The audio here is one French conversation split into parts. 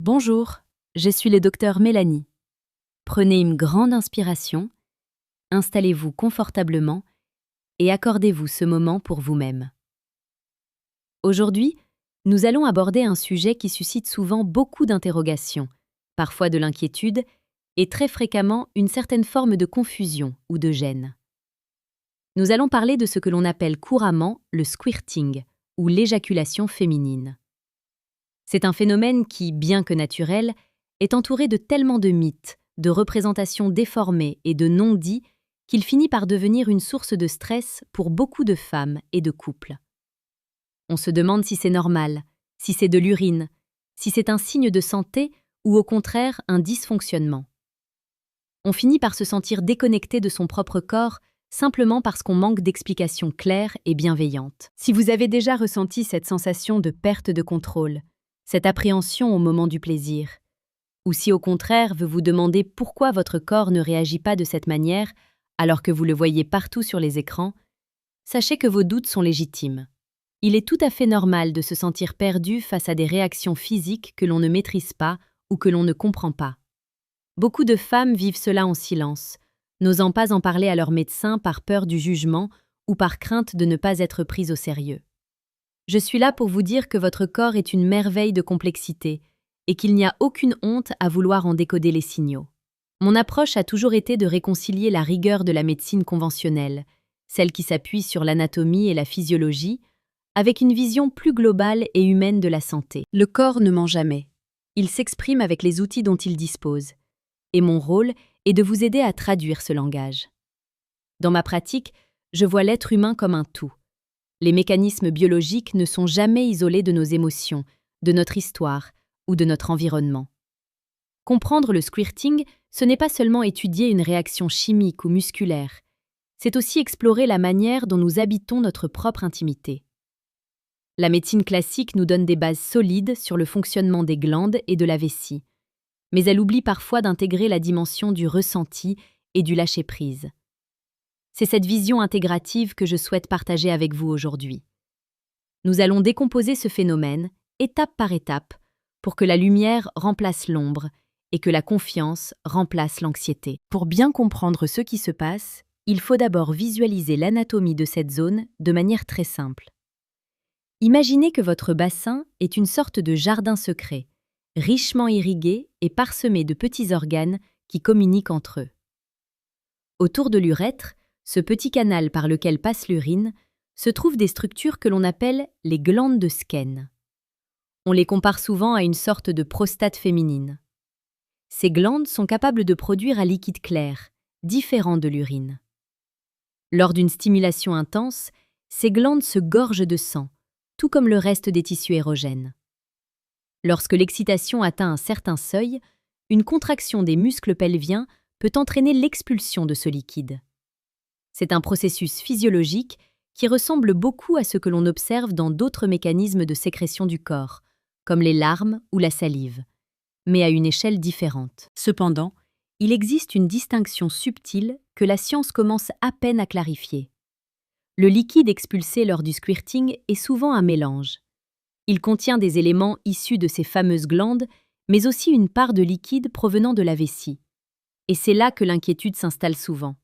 Bonjour, je suis le docteur Mélanie. Prenez une grande inspiration, installez-vous confortablement et accordez-vous ce moment pour vous-même. Aujourd'hui, nous allons aborder un sujet qui suscite souvent beaucoup d'interrogations, parfois de l'inquiétude et très fréquemment une certaine forme de confusion ou de gêne. Nous allons parler de ce que l'on appelle couramment le squirting ou l'éjaculation féminine. C'est un phénomène qui, bien que naturel, est entouré de tellement de mythes, de représentations déformées et de non-dits qu'il finit par devenir une source de stress pour beaucoup de femmes et de couples. On se demande si c'est normal, si c'est de l'urine, si c'est un signe de santé ou au contraire un dysfonctionnement. On finit par se sentir déconnecté de son propre corps simplement parce qu'on manque d'explications claires et bienveillantes. Si vous avez déjà ressenti cette sensation de perte de contrôle, cette appréhension au moment du plaisir, ou si au contraire vous vous demandez pourquoi votre corps ne réagit pas de cette manière alors que vous le voyez partout sur les écrans, sachez que vos doutes sont légitimes. Il est tout à fait normal de se sentir perdu face à des réactions physiques que l'on ne maîtrise pas ou que l'on ne comprend pas. Beaucoup de femmes vivent cela en silence, n'osant pas en parler à leur médecin par peur du jugement ou par crainte de ne pas être prises au sérieux. Je suis là pour vous dire que votre corps est une merveille de complexité et qu'il n'y a aucune honte à vouloir en décoder les signaux. Mon approche a toujours été de réconcilier la rigueur de la médecine conventionnelle, celle qui s'appuie sur l'anatomie et la physiologie, avec une vision plus globale et humaine de la santé. Le corps ne ment jamais. Il s'exprime avec les outils dont il dispose. Et mon rôle est de vous aider à traduire ce langage. Dans ma pratique, je vois l'être humain comme un tout. Les mécanismes biologiques ne sont jamais isolés de nos émotions, de notre histoire ou de notre environnement. Comprendre le squirting, ce n'est pas seulement étudier une réaction chimique ou musculaire, c'est aussi explorer la manière dont nous habitons notre propre intimité. La médecine classique nous donne des bases solides sur le fonctionnement des glandes et de la vessie, mais elle oublie parfois d'intégrer la dimension du ressenti et du lâcher-prise. C'est cette vision intégrative que je souhaite partager avec vous aujourd'hui. Nous allons décomposer ce phénomène, étape par étape, pour que la lumière remplace l'ombre et que la confiance remplace l'anxiété. Pour bien comprendre ce qui se passe, il faut d'abord visualiser l'anatomie de cette zone de manière très simple. Imaginez que votre bassin est une sorte de jardin secret, richement irrigué et parsemé de petits organes qui communiquent entre eux. Autour de l'urètre, ce petit canal par lequel passe l'urine, se trouvent des structures que l'on appelle les glandes de Skene. On les compare souvent à une sorte de prostate féminine. Ces glandes sont capables de produire un liquide clair, différent de l'urine. Lors d'une stimulation intense, ces glandes se gorgent de sang, tout comme le reste des tissus érogènes. Lorsque l'excitation atteint un certain seuil, une contraction des muscles pelviens peut entraîner l'expulsion de ce liquide. C'est un processus physiologique qui ressemble beaucoup à ce que l'on observe dans d'autres mécanismes de sécrétion du corps, comme les larmes ou la salive, mais à une échelle différente. Cependant, il existe une distinction subtile que la science commence à peine à clarifier. Le liquide expulsé lors du squirting est souvent un mélange. Il contient des éléments issus de ces fameuses glandes, mais aussi une part de liquide provenant de la vessie. Et c'est là que l'inquiétude s'installe souvent.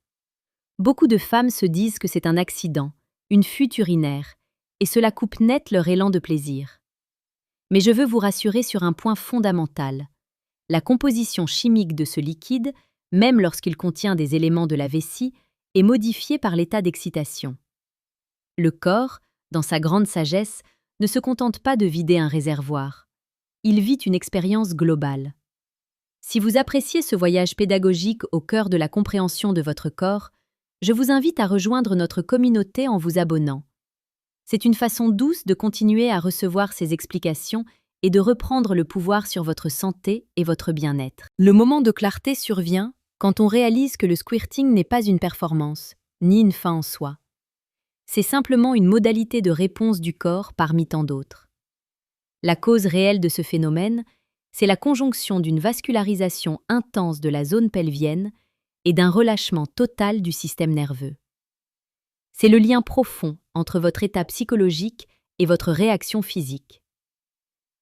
Beaucoup de femmes se disent que c'est un accident, une fuite urinaire, et cela coupe net leur élan de plaisir. Mais je veux vous rassurer sur un point fondamental. La composition chimique de ce liquide, même lorsqu'il contient des éléments de la vessie, est modifiée par l'état d'excitation. Le corps, dans sa grande sagesse, ne se contente pas de vider un réservoir. Il vit une expérience globale. Si vous appréciez ce voyage pédagogique au cœur de la compréhension de votre corps, je vous invite à rejoindre notre communauté en vous abonnant. C'est une façon douce de continuer à recevoir ces explications et de reprendre le pouvoir sur votre santé et votre bien-être. Le moment de clarté survient quand on réalise que le squirting n'est pas une performance, ni une fin en soi. C'est simplement une modalité de réponse du corps parmi tant d'autres. La cause réelle de ce phénomène, c'est la conjonction d'une vascularisation intense de la zone pelvienne et d'un relâchement total du système nerveux. C'est le lien profond entre votre état psychologique et votre réaction physique.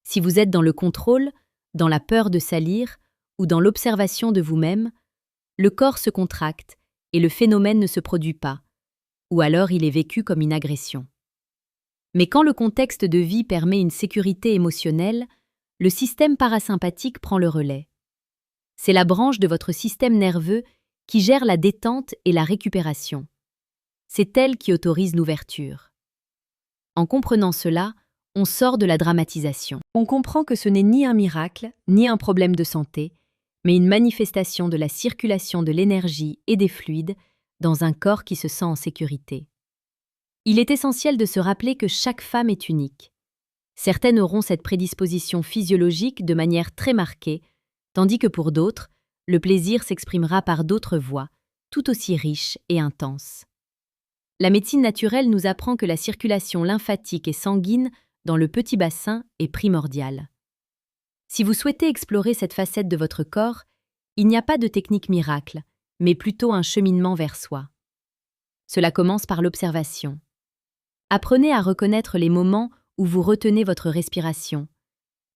Si vous êtes dans le contrôle, dans la peur de salir ou dans l'observation de vous-même, le corps se contracte et le phénomène ne se produit pas, ou alors il est vécu comme une agression. Mais quand le contexte de vie permet une sécurité émotionnelle, le système parasympathique prend le relais. C'est la branche de votre système nerveux qui gère la détente et la récupération. C'est elle qui autorise l'ouverture. En comprenant cela, on sort de la dramatisation. On comprend que ce n'est ni un miracle, ni un problème de santé, mais une manifestation de la circulation de l'énergie et des fluides dans un corps qui se sent en sécurité. Il est essentiel de se rappeler que chaque femme est unique. Certaines auront cette prédisposition physiologique de manière très marquée, tandis que pour d'autres, le plaisir s'exprimera par d'autres voies, tout aussi riches et intenses. La médecine naturelle nous apprend que la circulation lymphatique et sanguine dans le petit bassin est primordiale. Si vous souhaitez explorer cette facette de votre corps, il n'y a pas de technique miracle, mais plutôt un cheminement vers soi. Cela commence par l'observation. Apprenez à reconnaître les moments où vous retenez votre respiration,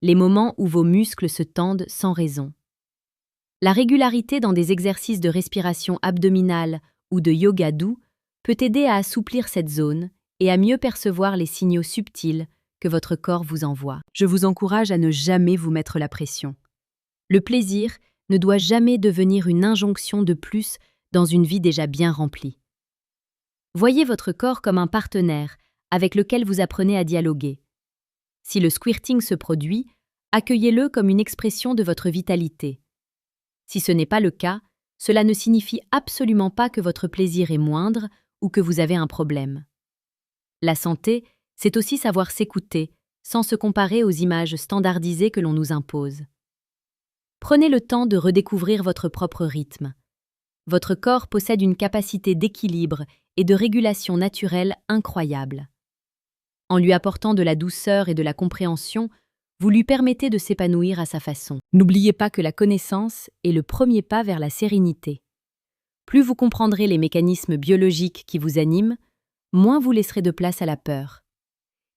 les moments où vos muscles se tendent sans raison. La régularité dans des exercices de respiration abdominale ou de yoga doux peut aider à assouplir cette zone et à mieux percevoir les signaux subtils que votre corps vous envoie. Je vous encourage à ne jamais vous mettre la pression. Le plaisir ne doit jamais devenir une injonction de plus dans une vie déjà bien remplie. Voyez votre corps comme un partenaire avec lequel vous apprenez à dialoguer. Si le squirting se produit, accueillez-le comme une expression de votre vitalité. Si ce n'est pas le cas, cela ne signifie absolument pas que votre plaisir est moindre ou que vous avez un problème. La santé, c'est aussi savoir s'écouter, sans se comparer aux images standardisées que l'on nous impose. Prenez le temps de redécouvrir votre propre rythme. Votre corps possède une capacité d'équilibre et de régulation naturelle incroyable. En lui apportant de la douceur et de la compréhension, vous lui permettez de s'épanouir à sa façon. N'oubliez pas que la connaissance est le premier pas vers la sérénité. Plus vous comprendrez les mécanismes biologiques qui vous animent, moins vous laisserez de place à la peur.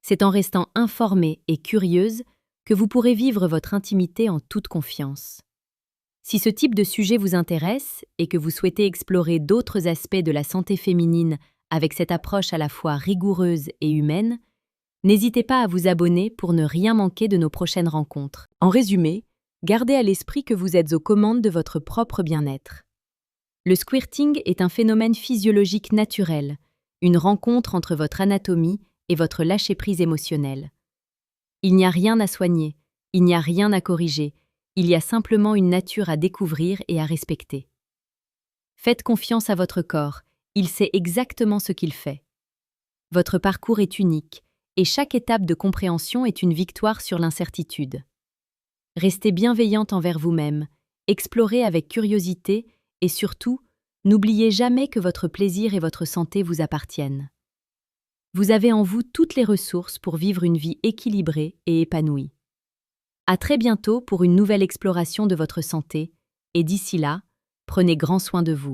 C'est en restant informée et curieuse que vous pourrez vivre votre intimité en toute confiance. Si ce type de sujet vous intéresse et que vous souhaitez explorer d'autres aspects de la santé féminine avec cette approche à la fois rigoureuse et humaine, n'hésitez pas à vous abonner pour ne rien manquer de nos prochaines rencontres. En résumé, gardez à l'esprit que vous êtes aux commandes de votre propre bien-être. Le squirting est un phénomène physiologique naturel, une rencontre entre votre anatomie et votre lâcher-prise émotionnel. Il n'y a rien à soigner, il n'y a rien à corriger, il y a simplement une nature à découvrir et à respecter. Faites confiance à votre corps, il sait exactement ce qu'il fait. Votre parcours est unique, et chaque étape de compréhension est une victoire sur l'incertitude. Restez bienveillante envers vous-même, explorez avec curiosité et surtout, n'oubliez jamais que votre plaisir et votre santé vous appartiennent. Vous avez en vous toutes les ressources pour vivre une vie équilibrée et épanouie. À très bientôt pour une nouvelle exploration de votre santé, et d'ici là, prenez grand soin de vous.